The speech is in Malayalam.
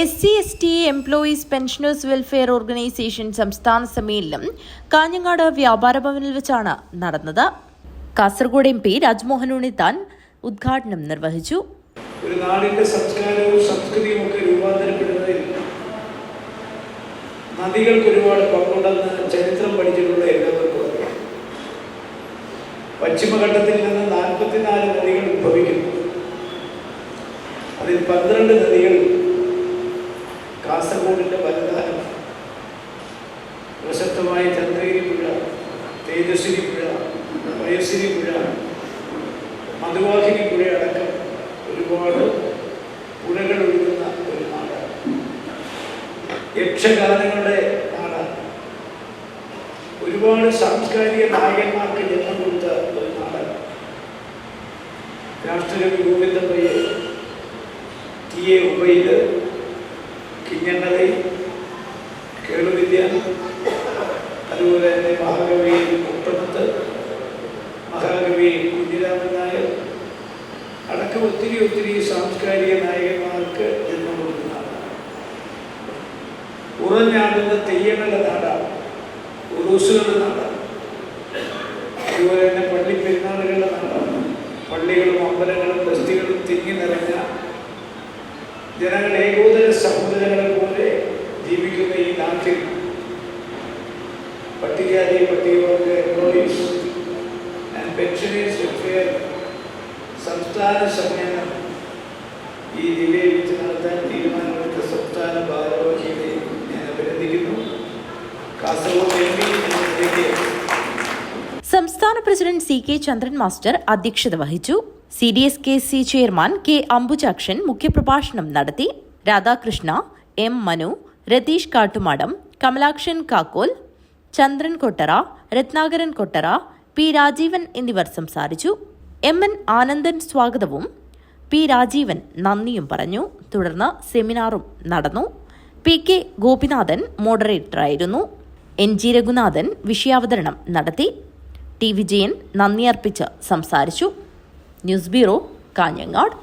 SC/ST employees pensioners welfare organisation സംസ്ഥാന സമ്മേളനം കാഞ്ഞങ്ങാട് വ്യാപാര ഭവനിൽ വെച്ചാണ് നടന്നത്. കാസർഗോഡ് MP രാജ്മോഹൻ ഉണ്ണിത്താൻ ഉദ്ഘാടനം നിർവഹിച്ചു. ഒരു നാടിന്റെ സംസ്കാരവും സംസ്കൃതിയും ഒക്കെ രൂപാന്തരപ്പെടുന്നതിൽ നദികൾക്ക് ഒരുപാട് പങ്കുണ്ടെന്ന് ചരിത്രം പഠിച്ചിട്ടുള്ള എല്ലാവർക്കും അറിയാം. പശ്ചിമഘട്ടത്തിൽ നിന്ന് 44 നദികൾ ഉത്ഭവിക്കുന്നു. അതിൽ 12 നദികൾ കാസർഗോഡിന്റെ വലുതാനം, പ്രശസ്തമായ ചന്ദ്രഗിരി പുഴ, തേജസ്വിനി പുഴ, വയസ്സിനി പുഴ, മധുവാഹിനി പുഴ അടക്കം ഒരുപാട് പുഴകൾ ഒഴുകുന്ന ഒരു നാടാണ്. യക്ഷഗാനങ്ങളുടെ നാടാണ്. ഒരുപാട് സാംസ്കാരിക നായകന്മാർക്ക് ജന്മം കൊടുത്ത ഒരു നാടാണ്. രാഷ്ട്രകവി ഗോവിന്ദപ്പയ്യ, T.A. ഉബൈദ്, കിഞ്ഞണ്ണലൈ, കേളുവിദ്യ, അതുപോലെ തന്നെ മഹാകവി മുട്ടമത്ത്, മഹാകവി കുഞ്ഞിരാമൻ നായർ അടക്കം ഒത്തിരി സാംസ്കാരിക നായകന്മാർക്ക് ജന്മം കൊടുക്കുന്ന നാടാണ്. ഉറഞ്ഞാടുന്ന തെയ്യങ്ങളുടെ നാടാണ്, ഉറൂസുകളുടെ നാടാണ്. അതുപോലെ തന്നെ പള്ളി പെരുന്നാളുകളുടെ നാടാണ്. പള്ളികളും അമ്പലങ്ങളും ബസ്തികളും തിങ്ങി നിറഞ്ഞ ജനങ്ങൾ ഏകോദര സഹോദരങ്ങളെ പോലെ ജീവിക്കുന്ന ഈ നാട്ടിൽ പട്ടികജാതി പട്ടികവർഗ എംപ്ലോയീസ് ആൻഡ് പെൻഷനേഴ്സ് വെൽഫെയർ സംസ്ഥാന സമ്മേളനം ഈ ജില്ലയിൽ വെച്ച് നടത്താൻ തീരുമാനമെടുത്ത സംസ്ഥാന ഭാരവാഹികളെ ഞാൻ അഭിനന്ദിക്കുന്നു. കാസർഗോഡ് MP സംസ്ഥാന പ്രസിഡന്റ് C.K. ചന്ദ്രൻ മാസ്റ്റർ അധ്യക്ഷത വഹിച്ചു. CDSKC chairman K. അംബുജാക്ഷൻ മുഖ്യപ്രഭാഷണം നടത്തി. രാധാകൃഷ്ണ, M. മനു, രതീഷ് കാട്ടുമാടം, കമലാക്ഷൻ കാക്കോൽ, ചന്ദ്രൻ കൊട്ടറ, രത്നാകരൻ കൊട്ടറ, P. രാജീവൻ എന്നിവർ സംസാരിച്ചു. M.N. ആനന്ദൻ സ്വാഗതവും P. രാജീവൻ നന്ദിയും പറഞ്ഞു. തുടർന്ന് സെമിനാറും നടന്നു. P.K. ഗോപിനാഥൻ മോഡറേറ്ററായിരുന്നു. N.G. രഘുനാഥൻ വിഷയാവതരണം നടത്തി. T. വിജയൻ നന്ദി അർപ്പിച്ച് സംസാരിച്ചു. News bureau, Kanhangad.